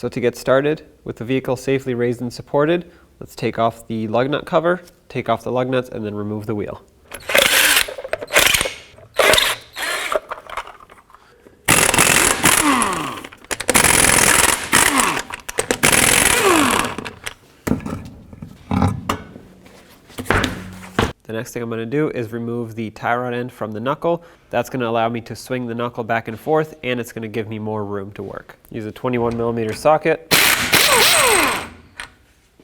So to get started, with the vehicle safely raised and supported, let's take off the lug nut cover, take off the lug nuts, and then remove the wheel. The next thing I'm going to do is remove the tie rod end from the knuckle. That's going to allow me to swing the knuckle back and forth, and it's going to give me more room to work. Use a 21mm socket.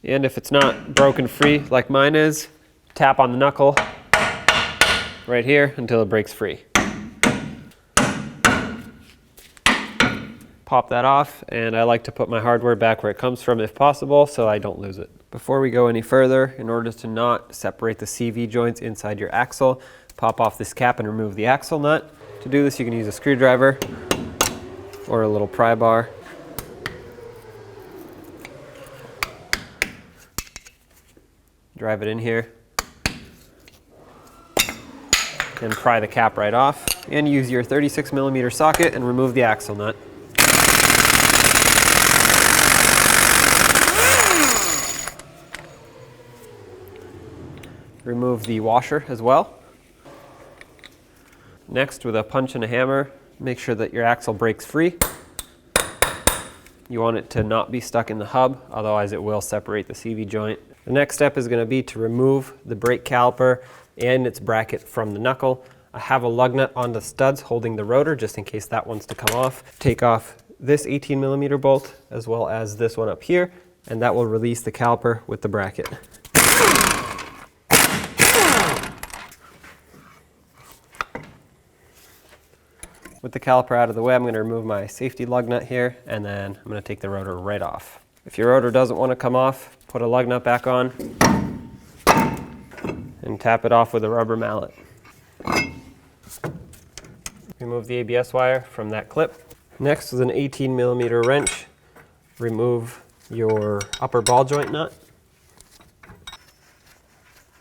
And if it's not broken free like mine is, tap on the knuckle right here until it breaks free. Pop that off, and I like to put my hardware back where it comes from if possible so I don't lose it. Before we go any further, in order to not separate the CV joints inside your axle, pop off this cap and remove the axle nut. To do this, you can use a screwdriver or a little pry bar. Drive it in here and pry the cap right off, and use your 36mm socket and remove the axle nut. Remove the washer as well. Next, with a punch and a hammer, make sure that your axle breaks free. You want it to not be stuck in the hub, otherwise it will separate the CV joint. The next step is going to be to remove the brake caliper and its bracket from the knuckle. I have a lug nut on the studs holding the rotor just in case that wants to come off. Take off this 18mm bolt as well as this one up here, and that will release the caliper with the bracket. With the caliper out of the way, I'm going to remove my safety lug nut here, and then I'm going to take the rotor right off. If your rotor doesn't want to come off, put a lug nut back on and tap it off with a rubber mallet. Remove the ABS wire from that clip. Next, with an 18mm wrench, remove your upper ball joint nut.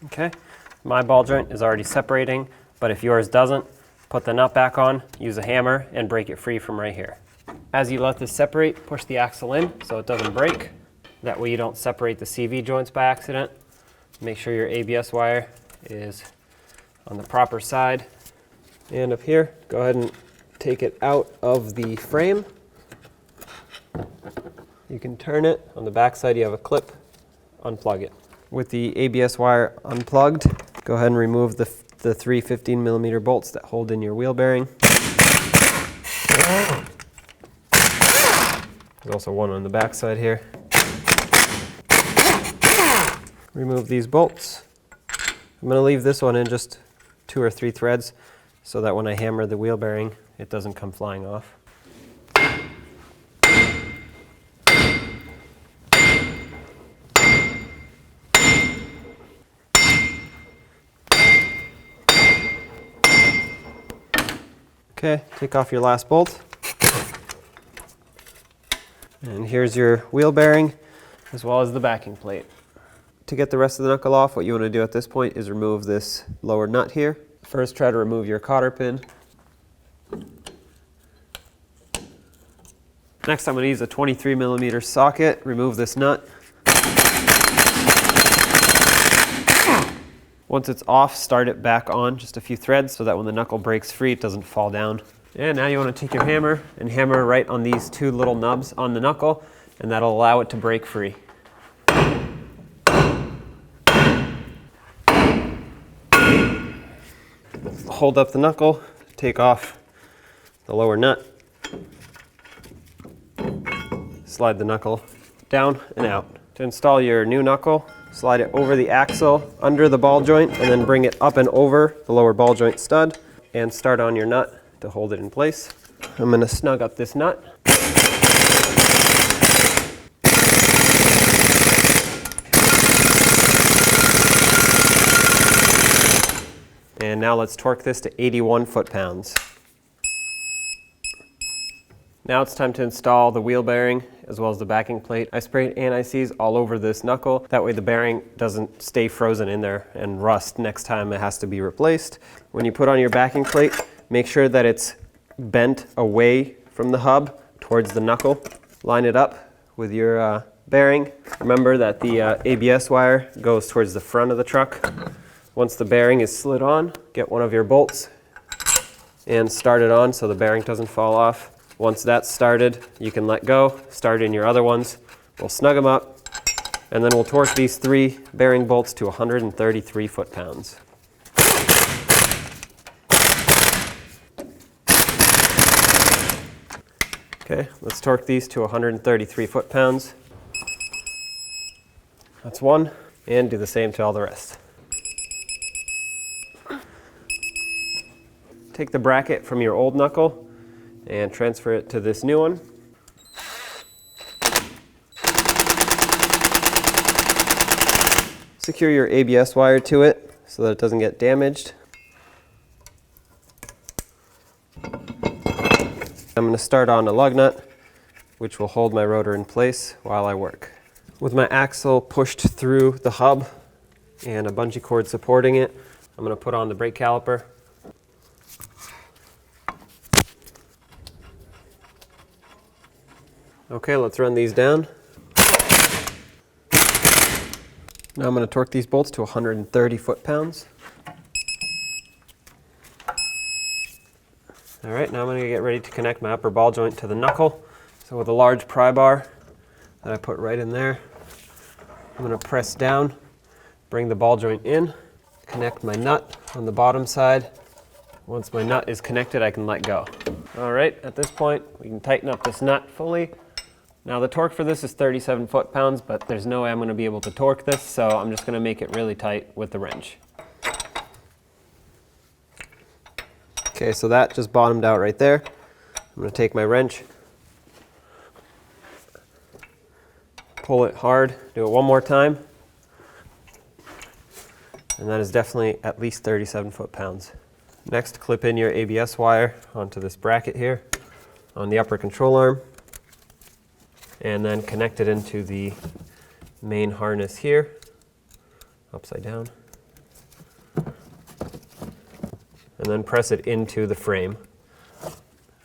Okay, my ball joint is already separating, but if yours doesn't, put the nut back on, use a hammer, and break it free from right here. As you let this separate, push the axle in so it doesn't break. That way you don't separate the CV joints by accident. Make sure your ABS wire is on the proper side. And up here, go ahead and take it out of the frame. You can turn it. On the back side you have a clip. Unplug it. With the ABS wire unplugged, go ahead and remove the 3 15mm bolts that hold in your wheel bearing. There's also one on the back side here. Remove these bolts. I'm going to leave this one in just 2 or 3 threads so that when I hammer the wheel bearing, it doesn't come flying off. Okay, take off your last bolt. And here's your wheel bearing as well as the backing plate. To get the rest of the knuckle off, what you want to do at this point is remove this lower nut here. First, try to remove your cotter pin. Next, I'm going to use a 23mm socket, remove this nut. Once it's off, start it back on just a few threads so that when the knuckle breaks free, it doesn't fall down. And now you want to take your hammer and hammer right on these 2 little nubs on the knuckle, and that'll allow it to break free. Hold up the knuckle, take off the lower nut, slide the knuckle down and out. To install your new knuckle, slide it over the axle, under the ball joint, and then bring it up and over the lower ball joint stud, and start on your nut to hold it in place. I'm going to snug up this nut. And now let's torque this to 81 foot-pounds. Now it's time to install the wheel bearing as well as the backing plate. I sprayed anti-seize all over this knuckle. That way the bearing doesn't stay frozen in there and rust next time it has to be replaced. When you put on your backing plate, make sure that it's bent away from the hub towards the knuckle. Line it up with your bearing. Remember that the ABS wire goes towards the front of the truck. Once the bearing is slid on, get one of your bolts and start it on so the bearing doesn't fall off. Once that's started, you can let go, start in your other ones. We'll snug them up, and then we'll torque these 3 bearing bolts to 133 foot-pounds. Okay, let's torque these to 133 foot-pounds. That's one, and do the same to all the rest. Take the bracket from your old knuckle and transfer it to this new one. Secure your ABS wire to it so that it doesn't get damaged. I'm going to start on a lug nut, which will hold my rotor in place while I work. With my axle pushed through the hub and a bungee cord supporting it, I'm going to put on the brake caliper. Okay, let's run these down. Now I'm going to torque these bolts to 130 foot-pounds. All right, now I'm going to get ready to connect my upper ball joint to the knuckle. So with a large pry bar that I put right in there, I'm going to press down, bring the ball joint in, connect my nut on the bottom side. Once my nut is connected, I can let go. All right, at this point, we can tighten up this nut fully. Now the torque for this is 37 foot-pounds, but there's no way I'm going to be able to torque this, so I'm just going to make it really tight with the wrench. Okay, so that just bottomed out right there. I'm going to take my wrench, pull it hard, do it one more time, and that is definitely at least 37 foot-pounds. Next, clip in your ABS wire onto this bracket here on the upper control arm, and then connect it into the main harness here, upside down, and then press it into the frame.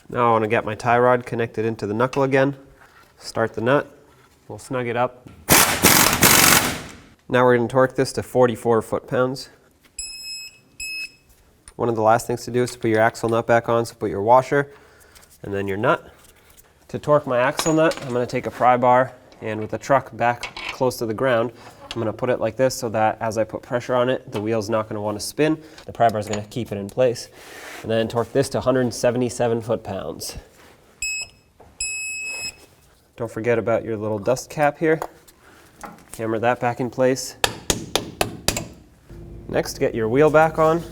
Now I want to get my tie rod connected into the knuckle again, start the nut, we'll snug it up. Now we're going to torque this to 44 foot-pounds. One of the last things to do is to put your axle nut back on, so put your washer and then your nut. To torque my axle nut, I'm going to take a pry bar, and with the truck back close to the ground, I'm going to put it like this so that as I put pressure on it, the wheel's not going to want to spin. The pry bar is going to keep it in place. And then torque this to 177 foot-pounds. Don't forget about your little dust cap here. Hammer that back in place. Next, get your wheel back on.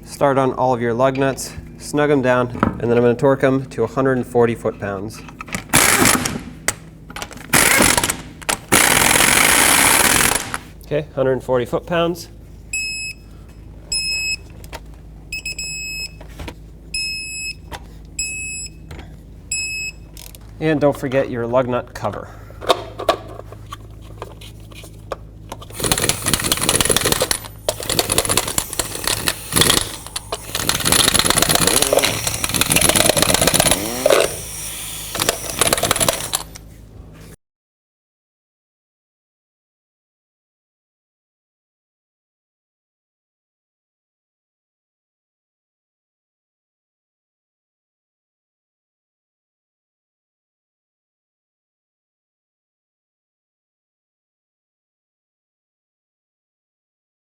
Start on all of your lug nuts, snug them down, and then I'm going to torque them to 140 foot-pounds. Okay, 140 foot-pounds. And don't forget your lug nut cover.